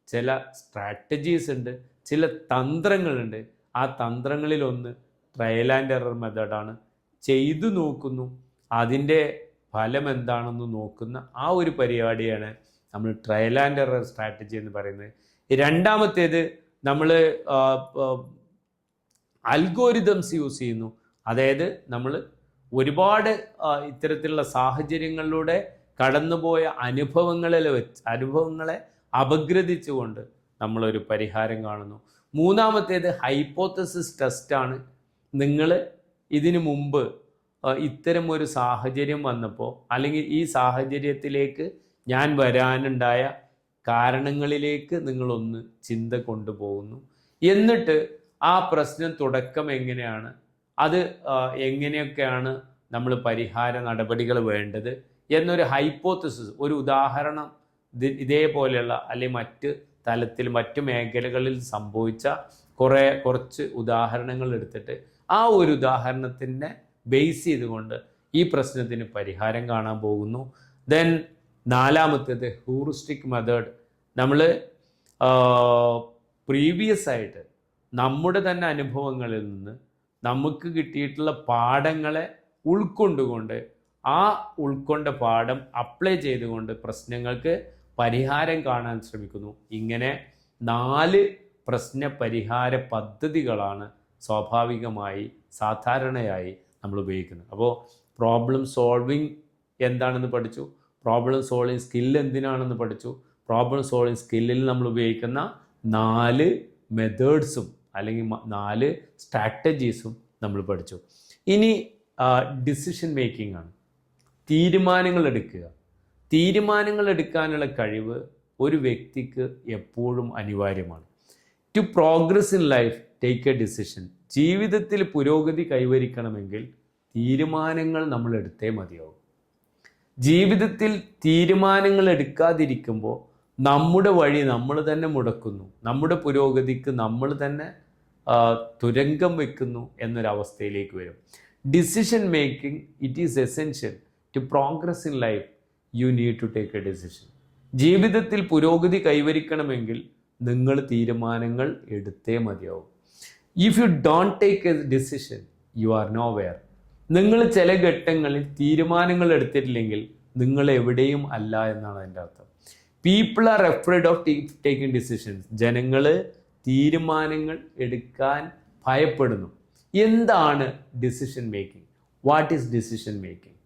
ചില സ്ട്രാറ്റജീസ് ഉണ്ട്, ചില തന്ത്രങ്ങളുണ്ട്. ആ തന്ത്രങ്ങളിലൊന്ന് ട്രയൽ ആൻഡ് എറർ മെത്തേഡാണ്. ചെയ്തു നോക്കുന്നു, അതിൻ്റെ ഫലം എന്താണെന്ന് നോക്കുന്ന ആ ഒരു പരിപാടിയാണ് നമ്മൾ ട്രയൽ ആൻഡ് എറർ സ്ട്രാറ്റജി എന്ന് പറയുന്നത്. രണ്ടാമത്തേത് നമ്മൾ അൽഗോരിതംസ് യൂസ് ചെയ്യുന്നു. അതായത് നമ്മൾ ഒരുപാട് ഇത്തരത്തിലുള്ള സാഹചര്യങ്ങളിലൂടെ കടന്നുപോയ അനുഭവങ്ങളെ അപഗ്രഥിച്ചുകൊണ്ട് നമ്മളൊരു പരിഹാരം കാണുന്നു. മൂന്നാമത്തേത് ഹൈപ്പോത്തസിസ് ടെസ്റ്റാണ്. നിങ്ങൾ ഇതിനു മുമ്പ് ഇത്തരം ഒരു സാഹചര്യം വന്നപ്പോൾ, അല്ലെങ്കിൽ ഈ സാഹചര്യത്തിലേക്ക് ഞാൻ വരാനുണ്ടായ കാരണങ്ങളിലേക്ക് നിങ്ങളൊന്ന് ചിന്ത കൊണ്ടുപോകുന്നു. എന്നിട്ട് ആ പ്രശ്നം തുടക്കം എങ്ങനെയാണ്, അത് എങ്ങനെയൊക്കെയാണ് നമ്മൾ പരിഹാര നടപടികൾ വേണ്ടത് എന്നൊരു ഹൈപ്പോത്തസിസ്, ഒരു ഉദാഹരണം ഇതേപോലെയുള്ള അല്ലെങ്കിൽ മറ്റ് തലത്തിൽ മറ്റു മേഖലകളിൽ സംഭവിച്ച കുറച്ച് ഉദാഹരണങ്ങൾ എടുത്തിട്ട് ആ ഒരു ഉദാഹരണത്തിൻ്റെ ബേസ് ചെയ്തുകൊണ്ട് ഈ പ്രശ്നത്തിന് പരിഹാരം കാണാൻ പോകുന്നു. ദെൻ നാലാമത്തേത് ഹ്യൂറിസ്റ്റിക് മെത്തേഡ്. നമ്മൾ പ്രീവിയസ് ആയിട്ട് നമ്മുടെ തന്നെ അനുഭവങ്ങളിൽ നിന്ന് നമുക്ക് കിട്ടിയിട്ടുള്ള പാഠങ്ങളെ ഉൾക്കൊണ്ടുകൊണ്ട് ആ ഉൾക്കൊണ്ട പാഠം അപ്ലൈ ചെയ്തുകൊണ്ട് പ്രശ്നങ്ങൾക്ക് പരിഹാരം കാണാൻ ശ്രമിക്കുന്നു. ഇങ്ങനെ 4 പ്രശ്ന പരിഹാര പദ്ധതികളാണ് സ്വാഭാവികമായി സാധാരണയായി നമ്മൾ ഉപയോഗിക്കുന്നത്. അപ്പോൾ പ്രോബ്ലം സോൾവിങ് എന്താണെന്ന് പഠിച്ചു, പ്രോബ്ലം സോൾവിങ് സ്കിൽ എന്തിനാണെന്ന് പഠിച്ചു, പ്രോബ്ലം സോൾവിങ് സ്കില്ലിൽ നമ്മൾ ഉപയോഗിക്കുന്ന 4 മെത്തേഡ്സും അല്ലെങ്കിൽ 4 സ്ട്രാറ്റജീസും നമ്മൾ പഠിച്ചു. ഇനി ഡിസിഷൻ മേക്കിംഗ് ആണ്. തീരുമാനങ്ങൾ എടുക്കുക. തീരുമാനങ്ങൾ എടുക്കാനുള്ള കഴിവ് ഒരു വ്യക്തിക്ക് എപ്പോഴും അനിവാര്യമാണ്. To progress in life take a decision. ജീവിതത്തിൽ പുരോഗതി കൈവരിക്കണമെങ്കിൽ തീരുമാനങ്ങൾ നമ്മൾ എടുത്തേ മതിയാവും. ജീവിതത്തിൽ തീരുമാനങ്ങൾ എടുക്കാതിരിക്കുമ്പോൾ നമ്മുടെ വഴി നമ്മൾ തന്നെ മുടക്കുന്നു, നമ്മുടെ പുരോഗതിക്ക് നമ്മൾ തന്നെ തുരങ്കം വെക്കുന്നു എന്നൊരവസ്ഥയിലേക്ക് വരും. Decision making it is essential to progress in life. You need to take a decision. ജീവിതത്തിൽ പുരോഗതി കൈവരിക്കണമെങ്കിൽ നിങ്ങൾ തീരുമാനങ്ങൾ എടുത്തേ മതിയാവും. If you don't take a decision you are nowhere. നിങ്ങൾ ചില ഘട്ടങ്ങളിൽ തീരുമാനങ്ങൾ എടുത്തിട്ടില്ലെങ്കിൽ നിങ്ങൾ എവിടെയും അല്ല എന്നാണ് അതിൻ്റെ അർത്ഥം. People are afraid of taking decisions. ജനങ്ങൾ തീരുമാനങ്ങൾ എടുക്കാൻ ഭയപ്പെടുന്നു. എന്താണ് decision making? What is decision making?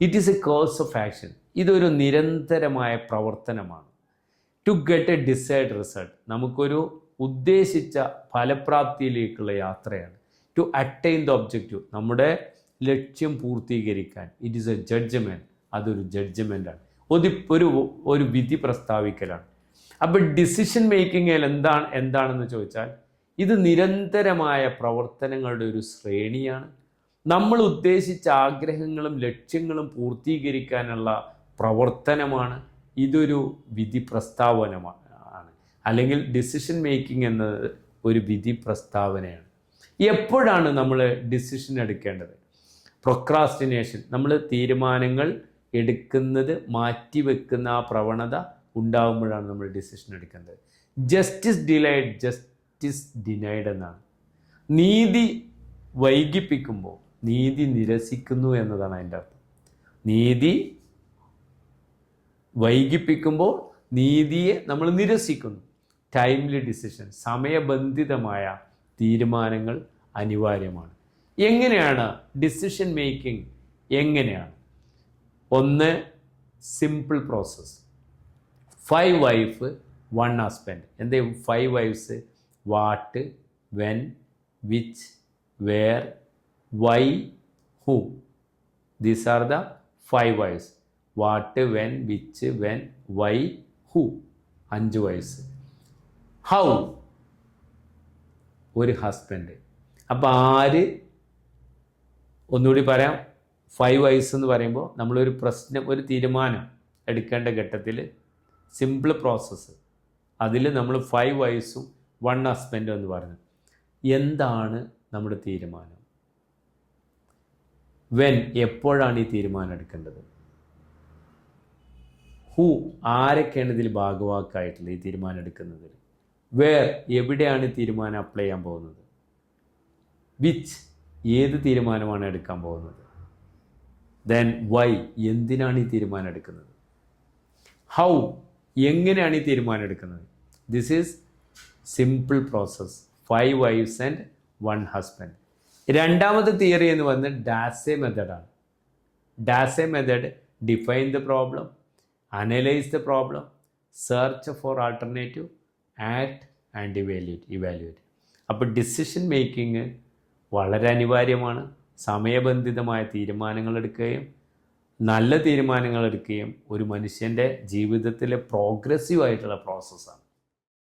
It is a course of action. ഇതൊരു നിരന്തരമായ പ്രവർത്തനമാണ്. To get a decide result. നമുക്കൊരു ഉദ്ദേശിച്ച ഫലപ്രാപ്തിയിലേക്കുള്ള യാത്രയാണ്. To attain the objective. നമ്മുടെ ലക്ഷ്യം പൂർത്തീകരിക്കാൻ. It is a judgement. അതൊരു ജഡ്ജ്മെൻ്റാണ്. ഒരു വിധി പ്രസ്താവിക്കലാണ്. അപ്പോൾ ഡിസിഷൻ മേക്കിങ്ങിൽ എന്താണെന്ന് ചോദിച്ചാൽ ഇത് നിരന്തരമായ പ്രവർത്തനങ്ങളുടെ ഒരു ശ്രേണിയാണ്. നമ്മൾ ഉദ്ദേശിച്ച ആഗ്രഹങ്ങളും ലക്ഷ്യങ്ങളും പൂർത്തീകരിക്കാനുള്ള പ്രവർത്തനമാണ്. ഇതൊരു വിധി പ്രസ്താവനമാണ്. അല്ലെങ്കിൽ ഡിസിഷൻ മേക്കിംഗ് എന്നത് ഒരു വിധി പ്രസ്താവനയാണ്. എപ്പോഴാണ് നമ്മൾ ഡിസിഷൻ എടുക്കേണ്ടത്? പ്രൊക്രാസ്റ്റിനേഷൻ. നമ്മൾ തീരുമാനങ്ങൾ എടുക്കുന്നത് മാറ്റിവെക്കുന്ന ആ പ്രവണത ഉണ്ടാകുമ്പോഴാണ് നമ്മൾ ഡിസിഷൻ എടുക്കേണ്ടത്. ജസ്റ്റിസ് ഡിലൈഡ് ജസ്റ്റിസ് ഡിനൈഡ് എന്നാണ്. നീതി വൈകിപ്പിക്കുമ്പോൾ നീതി നിരസിക്കുന്നു എന്നതാണ് അതിൻ്റെ അർത്ഥം. നീതി വൈകിപ്പിക്കുമ്പോൾ നീതിയെ നമ്മൾ നിരസിക്കുന്നു. Timely decision. സമയബന്ധിതമായ തീരുമാനങ്ങൾ അനിവാര്യമാണ്. എങ്ങനെയാണ് ഡിസിഷൻ മേക്കിംഗ്? എങ്ങനെയാണ്? ഒന്ന്, സിമ്പിൾ പ്രോസസ്സ്. 5 wife 1 husband. എന്തേ 5 wifes? What, when, which, where, why, who. These are the 5 wifes. What, when, which, when, why, who. 5 wifes. How, ഒരു ഹസ്ബൻഡ്. അപ്പോൾ ആര്? ഒന്നുകൂടി പറയാം. 5 വൈഫ്സ് എന്ന് പറയുമ്പോൾ നമ്മളൊരു പ്രശ്നം, ഒരു തീരുമാനം എടുക്കേണ്ട ഘട്ടത്തിൽ സിമ്പിൾ പ്രോസസ്സ്, അതിൽ നമ്മൾ 5 വൈഫ്സും 1 ഹസ്ബൻഡും എന്ന് പറഞ്ഞു. എന്താണ് നമ്മുടെ തീരുമാനം? വെൻ എപ്പോഴാണ് ഈ തീരുമാനം എടുക്കേണ്ടത്, ഹൂ ആരൊക്കെയാണ് ഇതിൽ ഭാഗവാക്കായിട്ടുള്ളത് ഈ തീരുമാനം എടുക്കുന്നതിൽ, വേർ എവിടെയാണ് ഈ തീരുമാനം അപ്ലൈ ചെയ്യാൻ പോകുന്നത്, വിച്ച് ഏത് തീരുമാനമാണ് എടുക്കാൻ പോകുന്നത്, ദെൻ വൈ എന്തിനാണ് ഈ തീരുമാനം എടുക്കുന്നത്, ഹൗ എങ്ങനെയാണ് ഈ തീരുമാനം എടുക്കുന്നത്. This is simple process. 5 wives and 1 husband. രണ്ടാമത്തെ തിയറി എന്ന് പറയുന്നത് ഡാസെ മെത്തഡാണ്. ഡാസെ method define the problem, analyse the problem, search for alternative, act and evaluate. അപ്പോൾ ഡിസിഷൻ മേക്കിംഗ് വളരെ അനിവാര്യമാണ്. സമയബന്ധിതമായ തീരുമാനങ്ങൾ എടുക്കുകയും നല്ല തീരുമാനങ്ങൾ എടുക്കുകയും ഒരു മനുഷ്യൻ്റെ ജീവിതത്തിലെ പ്രോഗ്രസീവായിട്ടുള്ള പ്രോസസ്സാണ്.